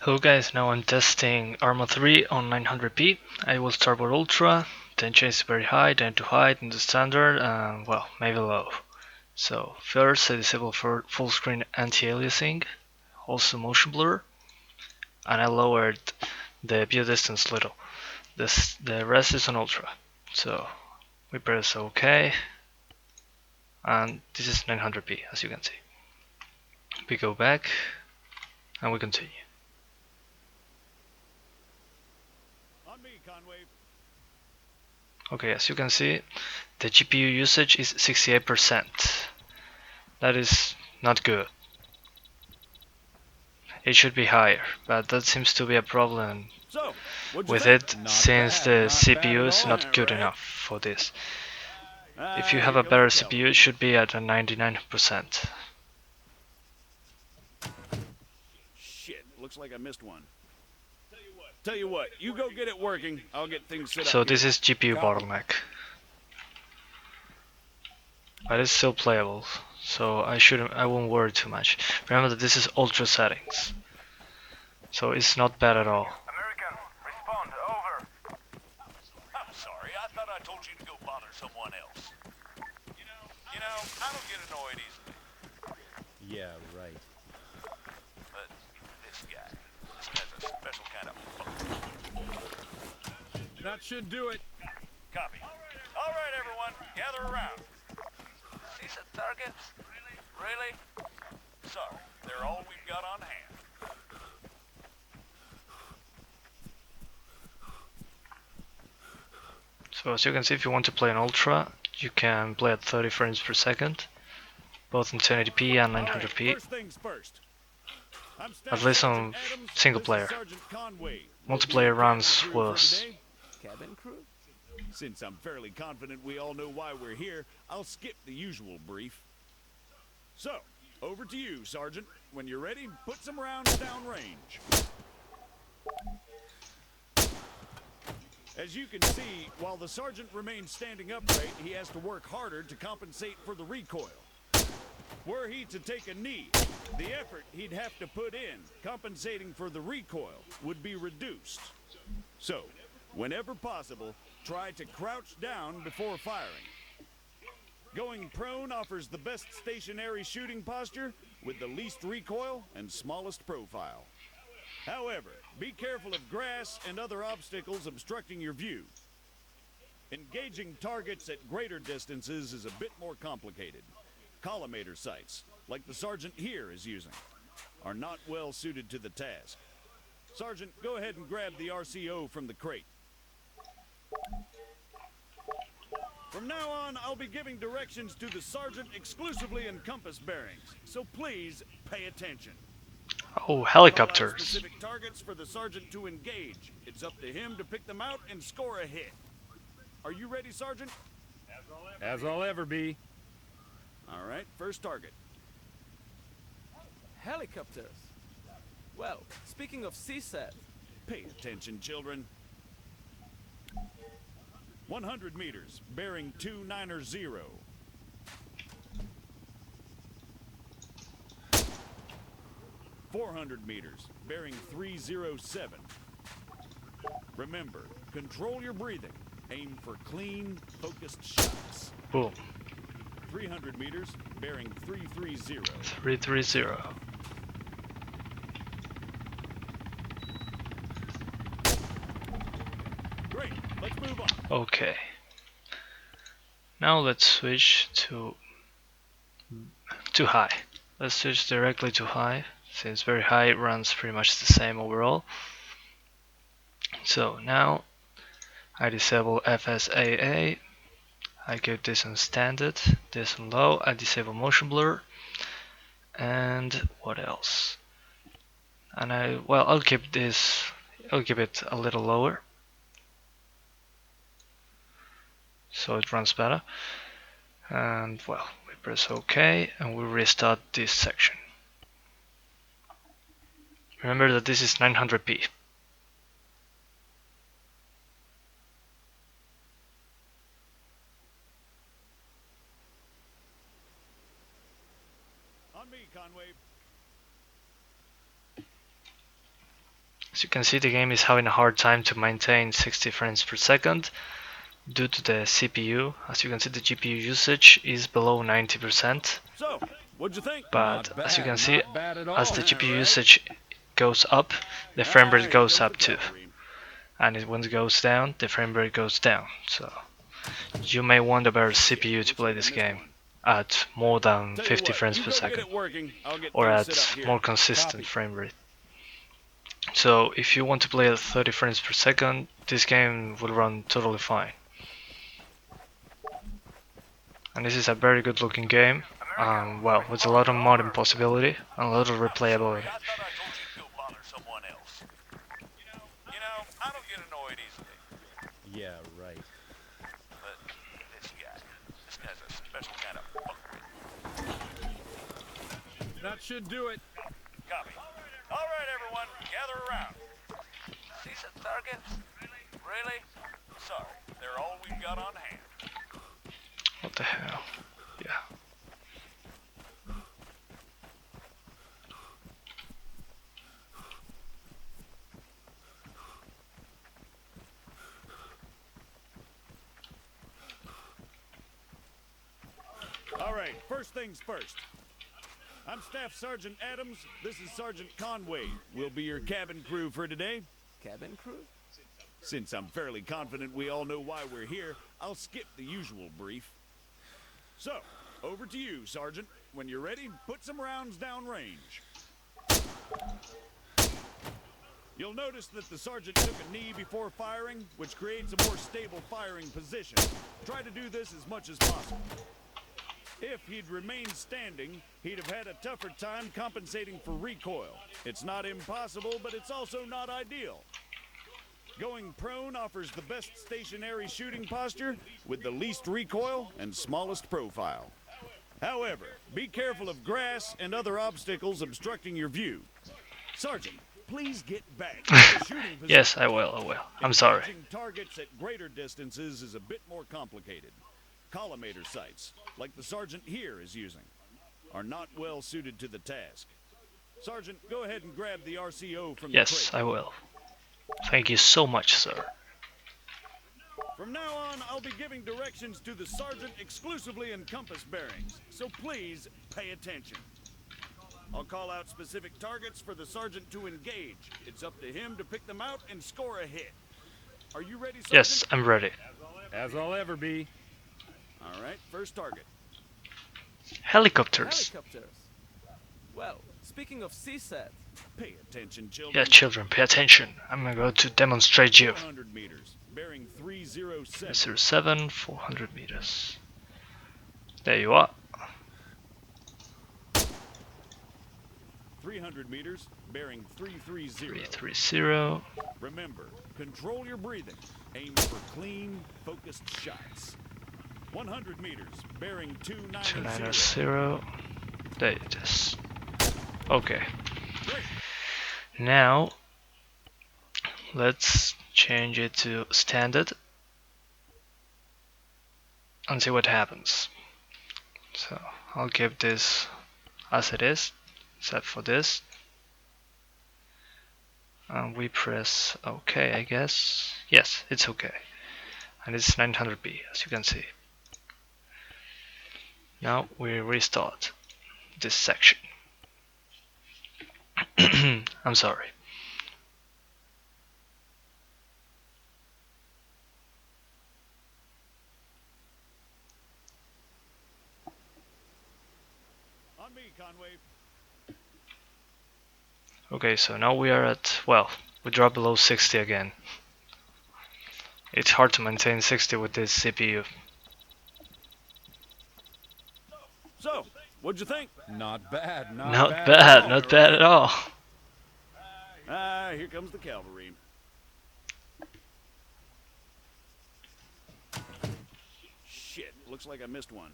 Hello guys, now I'm testing ARMA 3 on 900p. I will start with Ultra, then change to very high, then to high, then to standard, and well, maybe low. So first I disable for full screen anti-aliasing, also motion blur, and I lowered the view distance little. The rest is on Ultra. So we press OK, and this is 900p as you can see. We go back, and we continue. Okay, as you can see, the GPU usage is 68%. That is not good. It should be higher, but that seems to be a problem with it since the CPU is not good enough for this. If you have a better CPU, it should be at a 99%. Shit, looks like I missed one. Tell you what, you go get it working. I'll get things set up. So this is GPU bottleneck. But it's still playable, so I won't worry too much. Remember that this is ultra settings, so it's not bad at all. American, respond, over. I'm sorry, I thought I told you to go bother someone else. You know, I don't get annoyed easily. Yeah, right. But this guy has a special kind of funk. That should do it. Copy. All right, everyone, gather around. These are targets? Really? Sorry, they're all we've got on hand. So as you can see, if you want to play in ultra, you can play at 30 frames per second, both in 1080p and 900p, at least on single player. Multiplayer runs was... Cabin crew? Since I'm fairly confident we all know why we're here, I'll skip the usual brief. So, over to you, Sergeant. When you're ready, put some rounds down range. As you can see, while the Sergeant remains standing upright, he has to work harder to compensate for the recoil. Were he to take a knee, the effort he'd have to put in, compensating for the recoil, would be reduced. So, whenever possible, try to crouch down before firing. Going prone offers the best stationary shooting posture with the least recoil and smallest profile. However, be careful of grass and other obstacles obstructing your view. Engaging targets at greater distances is a bit more complicated. Collimator sights, like the Sergeant here is using, are not well suited to the task. Sergeant, go ahead and grab the RCO from the crate. From now on, I'll be giving directions to the Sergeant exclusively in compass bearings, so please pay attention. Oh, helicopters. Specific targets for the Sergeant to engage. It's up to him to pick them out and score a hit. Are you ready, Sergeant? As I'll ever be. All right, first target. Helicopters. Well, speaking of CSAT. Pay attention, children. 100 meters, bearing 290. 400 meters, bearing 307. Remember, control your breathing. Aim for clean, focused shots. Boom. 300 meters, bearing 330. 330. Great, let's move on. Okay. Now let's switch to high. Let's switch directly to high, since very high runs pretty much the same overall. So now I disable FSAA, I keep this on standard, this on low, I disable motion blur, and what else? And I'll keep it a little lower, so it runs better. And well, we press OK and we restart this section. Remember that this is 900p. On me, Conway. As you can see, the game is having a hard time to maintain 60 frames per second due to the CPU. As you can see, the GPU usage is below 90%, So, what'd you think? but Not as you bad, can see, not bad at as the all. GPU Right. usage goes up, the frame Ah, rate here goes comes up the too, cavalry. and when it goes down, the frame rate goes down. So you may want a better Shit, CPU to looks play like I this missed game one. at more than Tell you 50 what, frames you per go get second, it working. I'll get or things set up at here. more consistent Copy. frame rate. So if you want to play at 30 frames per second, this game will run totally fine. And this is a very good looking game, well, with a lot of modding possibility and a lot of Sorry, replayability. I thought I told you to go bother someone else. You know, I don't get annoyed easily, Yeah, right. but this guy's a special kind of fucker. That should do it. Copy. All right, everyone, gather around. Decent target? Really? Sorry, they're all we've got on hand. What the hell? Yeah. All right, first things first. I'm Staff Sergeant Adams. This is Sergeant Conway. We'll be your cabin crew for today. Cabin crew? Since I'm fairly confident we all know why we're here, I'll skip the usual brief. So, over to you, Sergeant. When you're ready, put some rounds down range. You'll notice that the sergeant took a knee before firing, which creates a more stable firing position. Try to do this as much as possible. If he'd remained standing, he'd have had a tougher time compensating for recoil. It's not impossible, but it's also not ideal. Going prone offers the best stationary shooting posture with the least recoil and smallest profile. However, be careful of grass and other obstacles obstructing your view. Sergeant, please get back to the shooting position. Yes, I will. I'm sorry. Engaging targets at greater distances is a bit more complicated. Collimator sights, like the sergeant here is using, are not well suited to the task. Sergeant, go ahead and grab the RCO from the Yes, crate. I will. Thank you so much, sir. From now on, I'll be giving directions to the sergeant exclusively in compass bearings, so please pay attention. I'll call out specific targets for the sergeant to engage. It's up to him to pick them out and score a hit. Are you ready, Sergeant? Yes, I'm ready. As I'll ever be. All right, first target. Helicopters. Helicopters. Well, speaking of CSAT, Pay attention, children. Yeah, children, pay attention. I'm going to demonstrate you. 400 meters, bearing 307. 307, 400 meters. There you are. 300 meters, bearing 330. 330. Remember, control your breathing. Aim for clean, focused shots. 100 meters, bearing 290. 290. There it is. Okay. Great. Now, let's change it to standard and see what happens. So, I'll keep this as it is, except for this. And we press OK, I guess. Yes, it's OK. And it's 900p, as you can see. Now we restart this section. I'm sorry. On me, Conway. Okay, so now we are at, well, we drop below 60 again. It's hard to maintain 60 with this CPU. So, what'd you think? not bad, not, Not bad. bad, at all. not bad at all. Here comes the cavalry. Shit, looks like I missed one.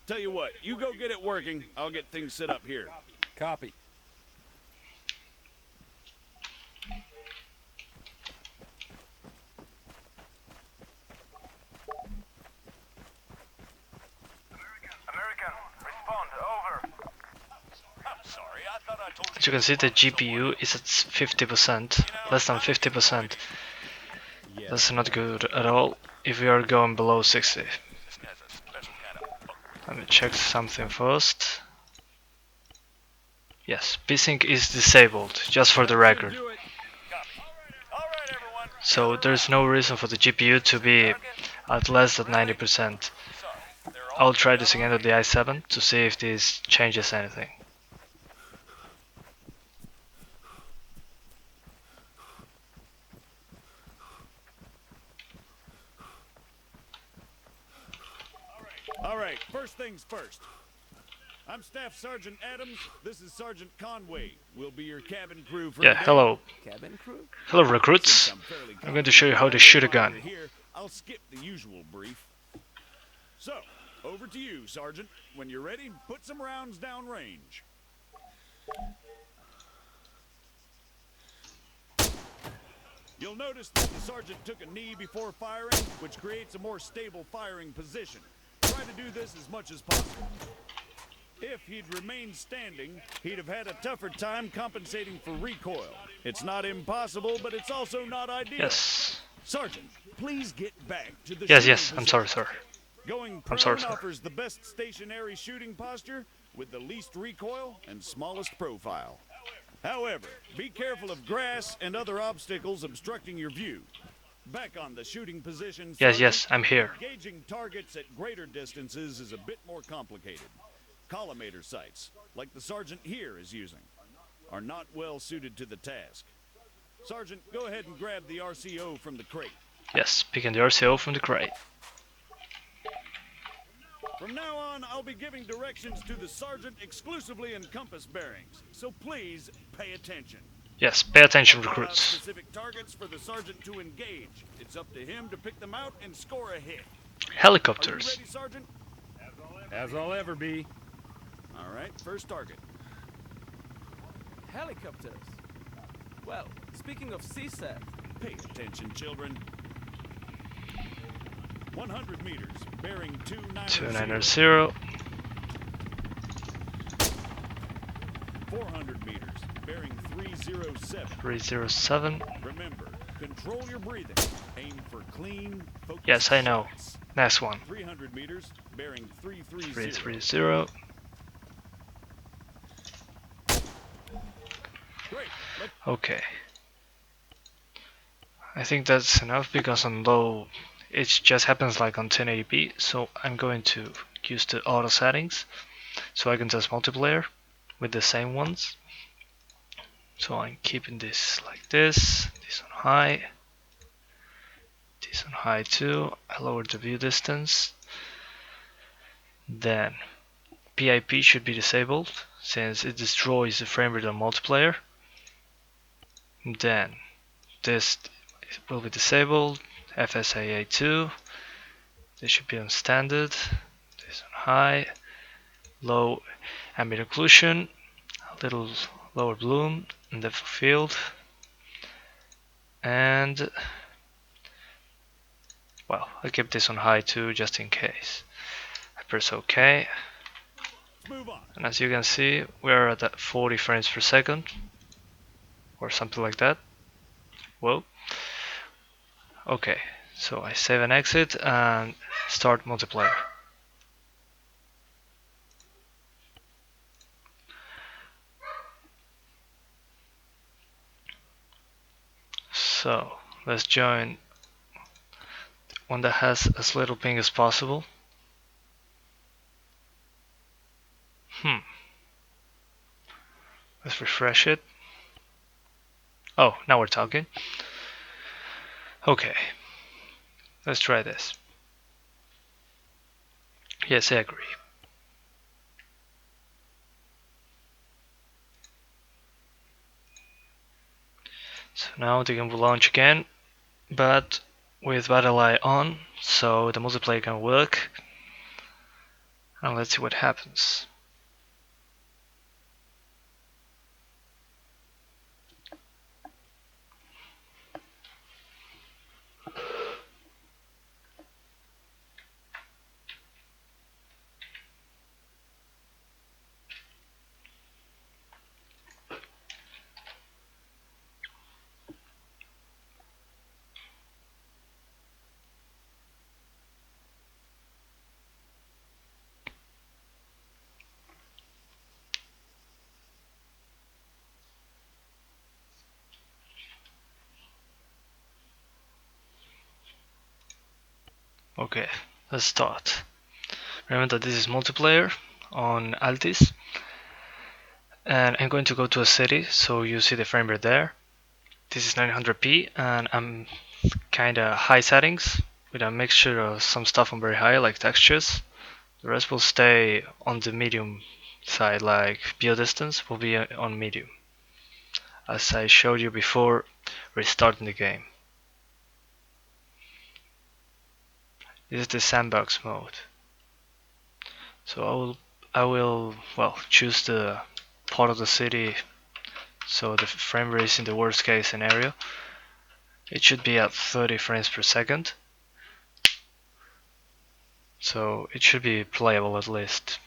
Tell you what, you go get it working. I'll get things set up here. Copy. American, respond, over. I'm sorry, I thought I As you can see, the GPU is at 50%, less than 50%. That's not good at all if we are going below 60. This guy's a special kind of bug. Let me check something first. Yes, P-Sync is disabled, just for the record. Do it. Copy. All right, everyone. So gather there's around. no reason for the GPU to be at less than 90%. Sorry, they're all I'll try we've this got again on with the i7 to see if this changes anything. All right, first things first. I'm Staff Sergeant Adams. This is Sergeant Conway. We'll be your cabin crew for Yeah, today. hello. Cabin crew? Hello Since recruits. I'm fairly I'm going to show you how to shoot a gun. confident here, I'll skip the usual brief. So, over to you, Sergeant. When you're ready, put some rounds down range. You'll notice that the sergeant took a knee before firing, which creates a more stable firing position. Try to do this as much as possible. If he'd remained standing, he'd have had a tougher time compensating for recoil. It's not impossible, but it's also not ideal. Yes. Sergeant, please get back to the Yes, shooting yes, I'm sorry, position. sir. Going I'm sorry, prone sir. offers the best stationary shooting posture with the least recoil and smallest profile. However, be careful of grass and other obstacles obstructing your view. Back on the shooting position, Yes, Sergeant, yes, I'm here. Gauging targets at greater distances is a bit more complicated. Collimator sights, like the sergeant here is using, are not well suited to the task. Sergeant, go ahead and grab the RCO from the crate. Yes, picking the RCO from the crate. From now on, I'll be giving directions to the sergeant exclusively in compass bearings, so please pay attention. Yes, pay attention, Call out recruits. specific targets for the sergeant to engage. It's up to him to pick them out and score a hit. Are you Helicopters. ready, Sergeant? As I'll ever be. All right, first target. Helicopters. Well, speaking of CSAT, Pay attention, children. 100 meters, bearing 290. 290. 400 meters, bearing 307. 307. Remember, control your breathing. Aim for clean, focused Yes, I know. shots. Next one. 300 meters, bearing 330. 330. Great. Let's Okay. I think that's enough because on low it just happens like on 1080p, so I'm going to use the auto settings so I can test multiplayer with the same ones. So I'm keeping this like this on high, this on high too. I lowered the view distance. Then PIP should be disabled since it destroys the frame rate on multiplayer. Then this will be disabled. FSAA 2. This should be on standard. This on high. Low ambient occlusion. A little lower bloom and depth of field. And well, I'll keep this on high too just in case. I press OK. move on. And as you can see, we're at that 40 frames per second. Or something like that. Whoa. Okay, so I save and exit and start multiplayer. So let's join one that has as little ping as possible. Let's refresh it. Oh, now we're talking. Okay, let's try this. Yes, I agree. So now the game will launch again, but with Battle Eye on, so the multiplayer can work. And let's see what happens. Okay, let's start. Remember that this is multiplayer on Altis, and I'm going to go to a city, so you see the frame rate there. This is 900p, and I'm kinda high settings with a mixture of some stuff on very high, like textures. The rest will stay on the medium side, like view distance will be on medium, as I showed you before restarting the game. This is the sandbox mode. So I will well choose the part of the city so the frame rate is in the worst case scenario. It should be at 30 frames per second. So it should be playable at least.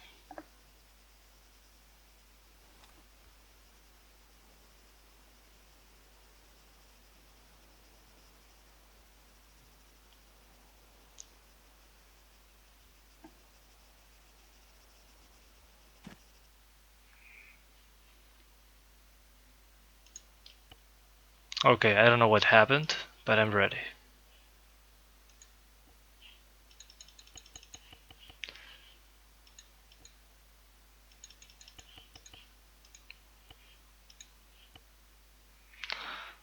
Okay, I don't know what happened, but I'm ready.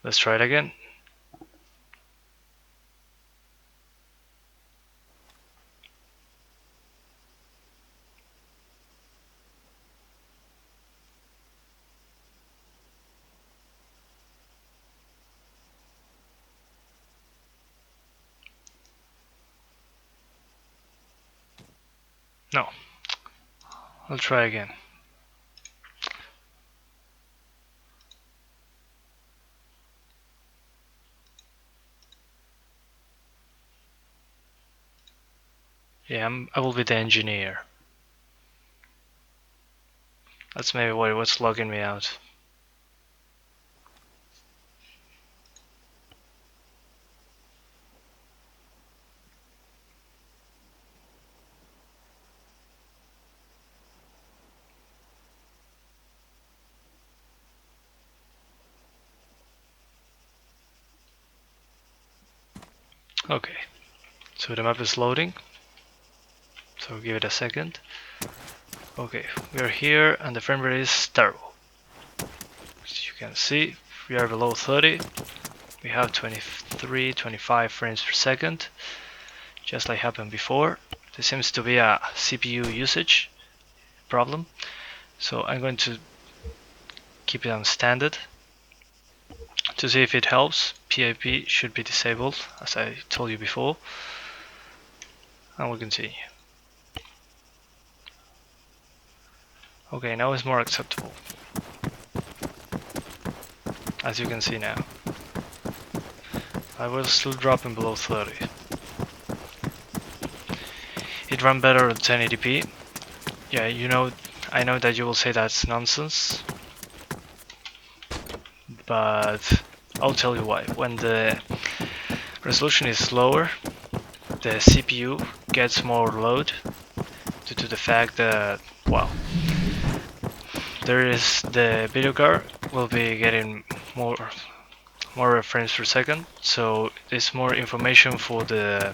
Let's try it again. No, I'll try again. Yeah, I will be the engineer. That's maybe what's logging me out. Okay, so the map is loading. So give it a second. Okay, we are here and the frame rate is terrible. As you can see, we are below 30. We have 23, 25 frames per second, just like happened before. There seems to be a CPU usage problem. So I'm going to keep it on standard. To see if it helps, PIP should be disabled, as I told you before. And we'll continue. Okay, now it's more acceptable. As you can see now. I was still dropping below 30. It ran better at 1080p. Yeah, I know that you will say that's nonsense. But I'll tell you why. When the resolution is lower, the CPU gets more load due to the fact that, well, the video card will be getting more frames per second, so it's more information for the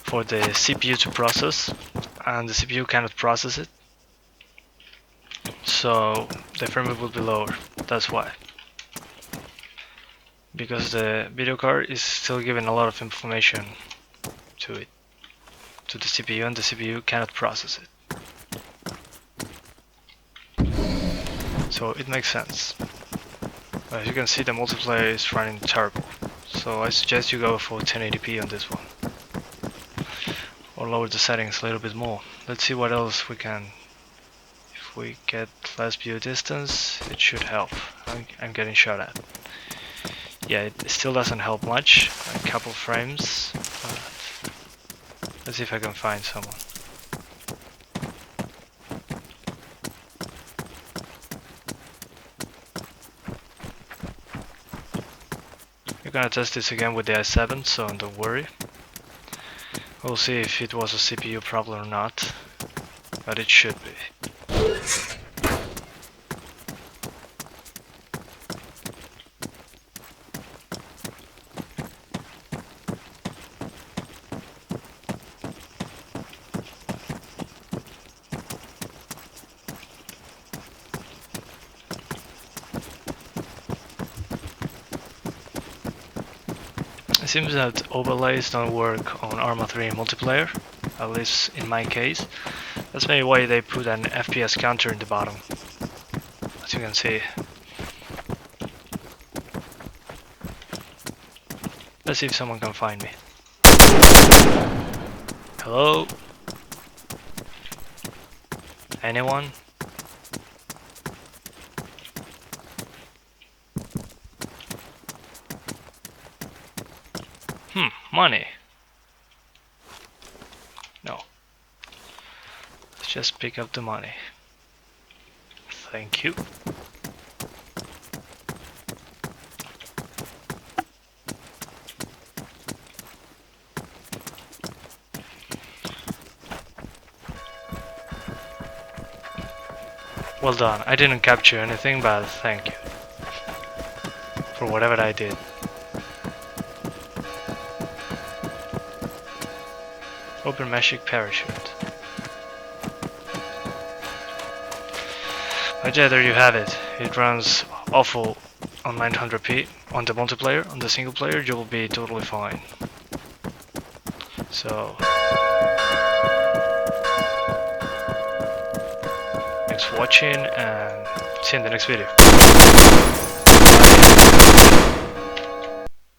CPU to process, and the CPU cannot process it, so the frame rate will be lower. That's why, because the video card is still giving a lot of information to the CPU, and the CPU cannot process it. So it makes sense. As you can see, the multiplayer is running terrible, so I suggest you go for 1080p on this one, or lower the settings a little bit more. Let's see what else we can. If we get less view distance, it should help. I'm getting shot at. Yeah, it still doesn't help much, a couple frames, but let's see if I can find someone. We're gonna test this again with the i7, so don't worry. We'll see if it was a CPU problem or not, but it should be. seems that overlays don't work on ARMA 3 multiplayer, at least in my case. That's maybe why they put an FPS counter in the bottom, as you can see. Let's see if someone can find me. Hello? Anyone? Money. No. Let's just pick up the money. Thank you. Well done. I didn't capture anything, but thank you for whatever I did. Open magic parachute. But yeah, there you have it. It runs awful on 900p. On the multiplayer, on the single player, you will be totally fine. So thanks for watching and see you in the next video.